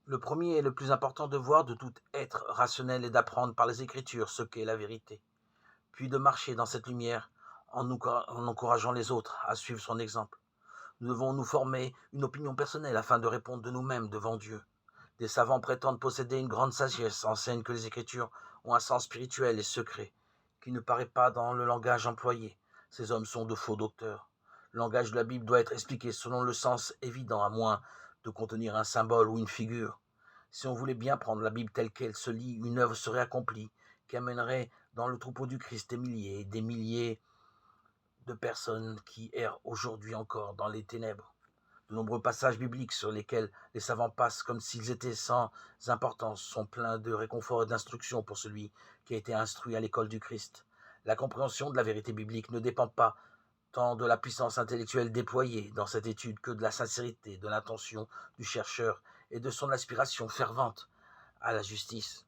Le premier et le plus important devoir de tout être rationnel est d'apprendre par les Écritures ce qu'est la vérité, puis de marcher dans cette lumière en encourageant les autres à suivre son exemple. Nous devons nous former une opinion personnelle afin de répondre de nous-mêmes devant Dieu. Des savants prétendent posséder une grande sagesse, enseignent que les Écritures ont un sens spirituel et secret, qui ne paraît pas dans le langage employé. Ces hommes sont de faux docteurs. Le langage de la Bible doit être expliqué selon le sens évident, à moins de contenir un symbole ou une figure. Si on voulait bien prendre la Bible telle qu'elle se lit, une œuvre serait accomplie, qui amènerait dans le troupeau du Christ des milliers de personnes qui errent aujourd'hui encore dans les ténèbres. De nombreux passages bibliques sur lesquels les savants passent comme s'ils étaient sans importance sont pleins de réconfort et d'instruction pour celui qui a été instruit à l'école du Christ. La compréhension de la vérité biblique ne dépend pas tant de la puissance intellectuelle déployée dans cette étude que de la sincérité, de l'intention du chercheur et de son aspiration fervente à la justice.